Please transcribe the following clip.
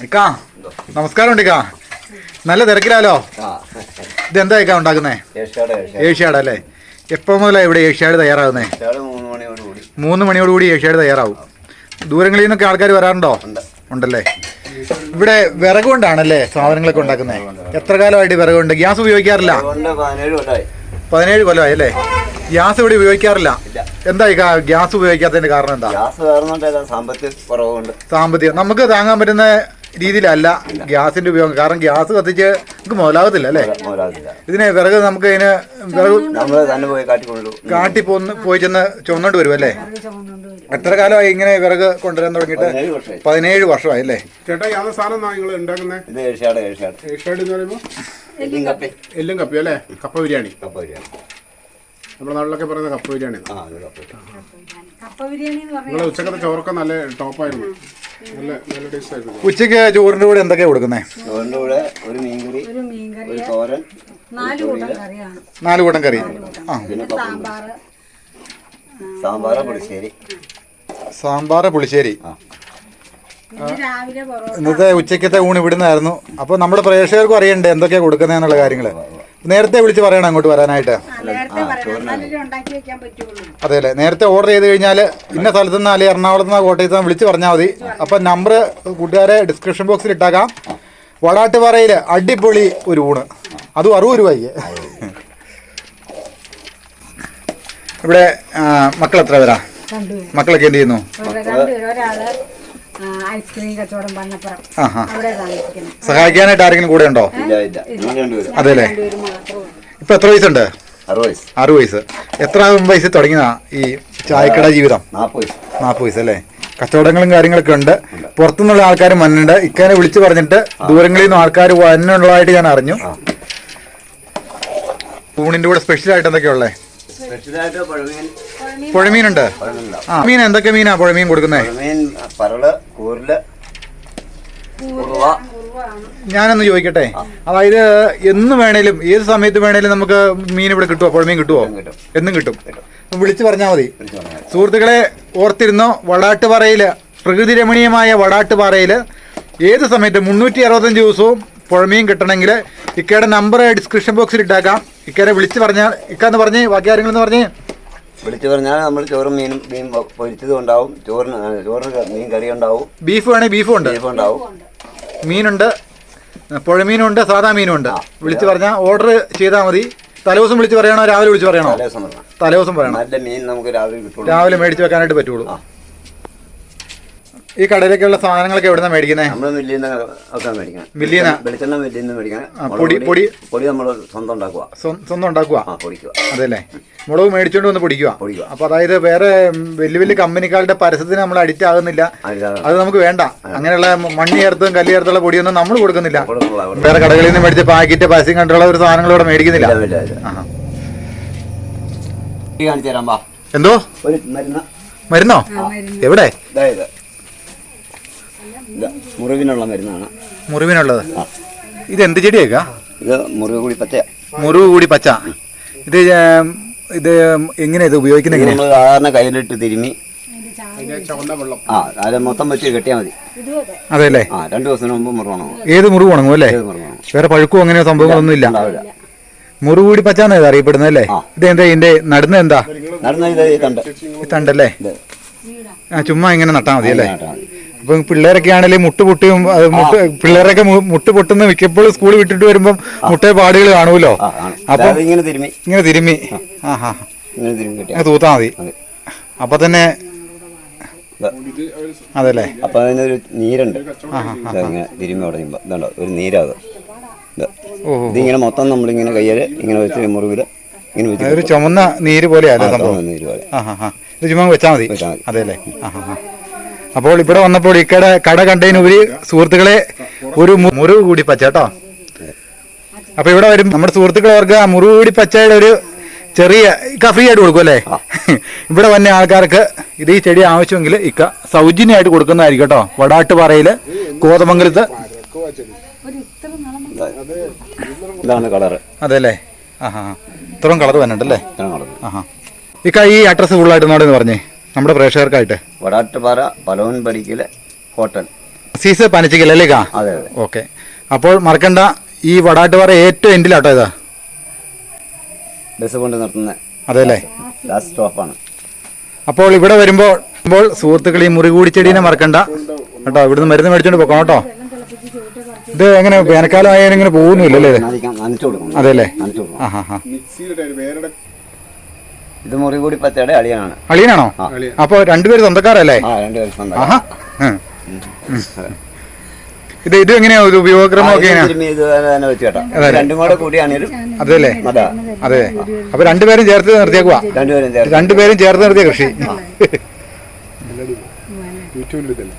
ഇക്കാ നമസ്കാരം ഉണ്ട് ഇക്കാ. നല്ല തിരക്കിലാലോ. ഇതെന്താ ഇക്കാ ഉണ്ടാക്കുന്നേ? ഏഷ്യാഡ് അല്ലേ? എപ്പോൾ മുതലാണ് ഇവിടെ ഏഷ്യാഡ് തയ്യാറാകുന്നേ? 3 മണിയോടുകൂടി ഏഷ്യാഡ് തയ്യാറാവും. ദൂരങ്ങളിൽ നിന്നൊക്കെ ആൾക്കാർ വരാറുണ്ടോ? ഉണ്ടല്ലേ. ഇവിടെ വിറക് കൊണ്ടാണല്ലേ സാധനങ്ങളൊക്കെ ഉണ്ടാക്കുന്നത്? എത്ര കാലമായിട്ട് വിറകുണ്ട്? ഗ്യാസ് ഉപയോഗിക്കാറില്ല? 17 കൊല്ലമായി അല്ലേ? ഗ്യാസ് ഇവിടെ ഉപയോഗിക്കാറില്ല. എന്താ ഗ്യാസ് ഉപയോഗിക്കാത്തതിന്റെ കാരണം എന്താ? സാമ്പത്തികം നമുക്ക് താങ്ങാൻ പറ്റുന്ന രീതിയിലല്ല ഗ്യാസിന്റെ ഉപയോഗം. കാരണം ഗ്യാസ് കത്തിച്ച് നമുക്ക് മുതലാകത്തില്ല അല്ലേ? ഇതിനെ വിറക് നമുക്ക് ഇതിന് വിറക് കാട്ടി പോയി ചെന്ന് ചുമന്നോണ്ട് വരും അല്ലേ? എത്ര കാലമായി ഇങ്ങനെ വിറക് കൊണ്ടുവരാൻ തുടങ്ങിയിട്ട്? 17 വർഷമായി അല്ലേ? ചേട്ടാ എല്ലും കപ്പി അല്ലേ? കപ്പ ബിരിയാണി. നമ്മുടെ നാട്ടിലൊക്കെ പറയുന്ന കപ്പ ബിരിയാണി. നിങ്ങളെ ഉച്ചക്കത്തെ ചോറൊക്കെ നല്ല ടോപ്പായിരുന്നു. നല്ല ടേസ്റ്റ് ആയിരുന്നു. ഉച്ചക്ക് ചോറിന്റെ കൂടെ എന്തൊക്കെയാ കൊടുക്കുന്നേ? ചോറിന്റെ കൂടെ ഒരു മീൻകറി, ഒരു തോരൻ, 4 കൂട്ടം കറി, സാമ്പാറ് പുളിശ്ശേരി. ഇന്നത്തെ ഉച്ചക്കത്തെ ഊണ് ഇവിടുന്നായിരുന്നു. അപ്പോൾ നമ്മുടെ പ്രേക്ഷകർക്കും അറിയണ്ടേ എന്തൊക്കെയാ കൊടുക്കുന്നതെന്നുള്ള കാര്യങ്ങള്. നേരത്തെ വിളിച്ച് പറയണം അങ്ങോട്ട് വരാനായിട്ട്. അതെ അല്ലേ? നേരത്തെ ഓർഡർ ചെയ്ത് കഴിഞ്ഞാൽ ഇന്ന സ്ഥലത്തു നിന്ന് അല്ലെങ്കിൽ എറണാകുളത്ത് നിന്ന് കോട്ടയത്ത് നിന്ന് വിളിച്ച് പറഞ്ഞാൽ മതി. അപ്പം നമ്പർ കൂട്ടുകാരെ ഡിസ്ക്രിപ്ഷൻ ബോക്സിൽ ഇട്ടാക്കാം. വടാട്ടുപാറയിൽ അടിപൊളി ഒരു ഊണ്, അതും 60 രൂപയ്ക്ക്. ഇവിടെ മക്കൾ എത്ര പേരാ? മക്കളൊക്കെ എന്ത് ചെയ്യുന്നു? സഹായിക്കാനായിട്ട് ആരെങ്കിലും കൂടെ ഉണ്ടോ? അതെ അല്ലേ? ഇപ്പൊ എത്ര വയസ്സുണ്ട്? 6 വയസ്സ്. എത്ര വയസ്സ് തുടങ്ങിയതാ ഈ ചായക്കട ജീവിതം? 40 വയസ്സ് അല്ലേ? കച്ചവടങ്ങളും കാര്യങ്ങളൊക്കെ ഉണ്ട്. പുറത്തുനിന്നുള്ള ആൾക്കാർ വന്നിട്ടുണ്ട്. ഇക്കാനെ വിളിച്ചു പറഞ്ഞിട്ട് ദൂരങ്ങളിൽ നിന്ന് ആൾക്കാർ വന്നുള്ളതായിട്ട് ഞാൻ അറിഞ്ഞു. ഊണിന്റെ കൂടെ സ്പെഷ്യൽ ആയിട്ട് എന്തൊക്കെയാ ഉള്ളേ? പുഴമീനുണ്ട്. മീൻ എന്തൊക്കെ മീനാ പുഴമീൻ കൊടുക്കുന്നേ? ഞാനൊന്ന് ചോദിക്കട്ടെ, അതായത് എന്ന് വേണേലും ഏത് സമയത്ത് വേണേലും നമുക്ക് മീൻ ഇവിടെ കിട്ടുമോ? പുഴമീൻ കിട്ടുമോ? എന്നും കിട്ടും. വിളിച്ചു പറഞ്ഞാൽ മതി. സുഹൃത്തുക്കളെ ഓർത്തിരുന്നോ, വടാട്ടുപാറയില്, പ്രകൃതി രമണീയമായ വടാട്ടുപാറയില് ഏത് സമയത്ത് 365 ദിവസവും പുഴമീൻ കിട്ടണമെങ്കിൽ ഇക്കയുടെ നമ്പർ ഡിസ്ക്രിപ്ഷൻ ബോക്സിൽ ഇട്ടാക്കാം. ഇക്കയെ വിളിച്ച് പറഞ്ഞാൽ, ഇക്കാന്ന് പറഞ്ഞ് ബാക്കി കാര്യങ്ങളെന്ന് പറഞ്ഞ് വിളിച്ചു പറഞ്ഞാൽ നമ്മൾ ചോറും മീനും മീൻ പൊരിച്ചതും ഉണ്ടാവും. ചോറിന് മീൻ കറി ഉണ്ടാവും. ബീഫ് വേണേൽ ബീഫും ഉണ്ട്, മീനുണ്ട്, പുഴമീനുണ്ട്, സാധാ മീനുണ്ട്. വിളിച്ച് പറഞ്ഞാൽ ഓർഡർ ചെയ്താൽ മതി. തലേദിവസം വിളിച്ച് പറയണോ രാവിലെ വിളിച്ച് പറയണോ? തലേദിവസം പറയണം. നല്ല മീൻ നമുക്ക് രാവിലെ മേടിച്ച് വെക്കാനായിട്ട് പറ്റുള്ളൂ. ഈ കടയിലേക്കുള്ള സാധനങ്ങളൊക്കെ എവിടുന്നാ മേടിക്കുന്നത്? പൊടി നമ്മൾ സ്വന്തം ഉണ്ടാക്കുക. അതല്ലേ? മുളക് മേടിച്ചോണ്ട് വന്ന് പൊടിക്കുക. അപ്പൊ അതായത് വേറെ വലിയ വലിയ കമ്പനിക്കാരുടെ പരസ്യത്തിന് നമ്മൾ അഡിക്റ്റ് ആകുന്നില്ല. അത് നമുക്ക് വേണ്ട. അങ്ങനെയുള്ള മണ്ണ് ചേർത്തും കല്ല് ചേർത്തുള്ള പൊടിയൊന്നും നമ്മൾ കൊടുക്കുന്നില്ല. വേറെ കടകളിൽ നിന്ന് മേടിച്ച പാക്കറ്റ് പരസ്യം കണ്ടുള്ള ഒരു സാധനങ്ങൾ ഇവിടെ മേടിക്കുന്നില്ല. എന്തോ മരുന്നോ? എവിടെ? മുറിവിനുള്ള മരുന്നാണ്. മുറിവിനുള്ളത്. ഇത് എന്ത് ചെടിയേക്കാ? ഇത് മുറിവ് കൂടി പച്ച. ഇത് എങ്ങനെ ഇത് ഉപയോഗിക്കുന്നത്? സാധാരണ കയ്യിലിട്ട് തിരുമ്മി മൊത്തം വെച്ച് കെട്ടിയാൽ മതി. അതെ അല്ലേ? 2 ദിവസത്തിന് മുമ്പ് മുറിവണോ? ഏത് മുറിവ് ഉണങ്ങും അല്ലേ? വേറെ പഴുക്കോ അങ്ങനെയോ സംഭവങ്ങളൊന്നും ഇല്ല. മുറിവ് കൂടി പച്ചാന്ന് ഇത് അറിയപ്പെടുന്നത് അല്ലേ? ഇത് എന്താ ഇതിന്റെ നടുന്ന എന്താ? ഈ തണ്ടല്ലേ? ചുമ്മാ ഇങ്ങനെ നട്ടാ മതി അല്ലേ? അപ്പൊ പിള്ളേരൊക്കെ ആണെങ്കിലും പിള്ളേരൊക്കെ മുട്ട് പൊട്ടുന്ന മിക്കപ്പോഴും സ്കൂളിൽ വിട്ടിട്ട് വരുമ്പം മുട്ട പാടുകൾ കാണുമല്ലോ. അപ്പൊ ഇങ്ങനെ തിരുമ്മി തൂത്താ മതി. അപ്പൊ തന്നെ അതല്ലേ? അപ്പൊ അതിനൊരു നീരുണ്ട്. തിരുമ്മി തുടങ്ങുമ്പോ ഇതുണ്ടോ ഒരു നീരാകും. ഇതിങ്ങനെ മൊത്തം നമ്മളിങ്ങനെ കയ്യിൽ ഇങ്ങനെ വെച്ച് മുറിവില് ഇങ്ങനെ വെച്ച് ഒരു ചുമന്ന നീര് പോലെയല്ലേ സംഭവം? നീര് പോലെ. ഇത് ചുമ്മാ വെച്ചാൽ മതി. അതെല്ലേ? അപ്പോൾ ഇവിടെ വന്നപ്പോൾ ഈ കട കണ്ടതിനുപരി സുഹൃത്തുക്കളെ ഒരു മുറിവ് കൂടി പച്ച കേട്ടോ. അപ്പൊ ഇവിടെ വരും നമ്മുടെ സുഹൃത്തുക്കൾ അവർക്ക് ആ മുറിവ് കൂടി പച്ചയുടെ ഒരു ചെറിയ ഫ്രീ ആയിട്ട് കൊടുക്കും അല്ലേ? ഇവിടെ വന്ന ആൾക്കാർക്ക് ഇത് ഈ ചെടി ആവശ്യമെങ്കിൽ ഇക്ക സൗജന്യമായിട്ട് കൊടുക്കുന്നതായിരിക്കും കേട്ടോ. വടാട്ടുപാറയില് കോതമംഗലത്ത്. ഇതാണ് കളറ്. അതെല്ലേ? ഇത്രയും കളർ വന്നിട്ടല്ലേ? ഇക്ക ഈ അഡ്രസ് ഫുള്ളായിട്ട് നോടെന്ന് പറഞ്ഞേ നമ്മുടെ പ്രേക്ഷകർക്കായിട്ട്. വടാട്ടുപാറ പലവൻ പടിക്കലെ സീസ് പനച്ചിക്കല്ലേ കാ? അതെ അതെ. ഓക്കെ. അപ്പോൾ മറക്കണ്ട, ഈ വടാട്ടുപാറ ഏറ്റവും എൻഡിലാട്ടോ ഇതാ ബസ് കൊണ്ട് നിർത്തുന്ന. അതെ അല്ലേ? ലാസ്റ്റ് സ്റ്റോപ്പാണ്. അപ്പോൾ ഇവിടെ വരുമ്പോൾ സുഹൃത്തുക്കൾ ഈ മുറികൂടി ചെടീനെ മറക്കണ്ട കേട്ടോ. ഇവിടുന്ന് മരുന്ന് മേടിച്ചോണ്ട് പോക്കണം കേട്ടോ. ഇത് എങ്ങനെ വേനൽക്കാലം ആയാലും ഇങ്ങനെ പോകുന്നില്ലല്ലേ? നനച്ചു കൊടുക്കണം. അതെ അല്ലേ? നനച്ചു കൊടുക്കണം. മിക്സിയിലിട്ട് ഇത് മുറികൂടി പച്ചയുടെ അളിയനാണ്. അളിയനാണോ? അപ്പൊ രണ്ടുപേര് സ്വന്തക്കാരല്ലേ? ആ, രണ്ടുപേരും സ്വന്തം. ആഹാ. ഇത് എങ്ങനെയാ ഒരു ഉപയോഗക്രമമൊക്കെ എങ്ങനെയാ? ഇത് തന്നെ വെച്ച് കേട്ടോ. രണ്ടും കൂടെ കൂടിയാണേലും അതെല്ലേ? അതാ. അതെ. അപ്പൊ രണ്ടുപേരും ചേർത്ത് നിർത്തിയേക്കുവാ. രണ്ടുപേരും രണ്ടുപേരും ചേർത്ത് നിർത്തിയ കൃഷി. യൂട്യൂബിൽ ഇതല്ലേ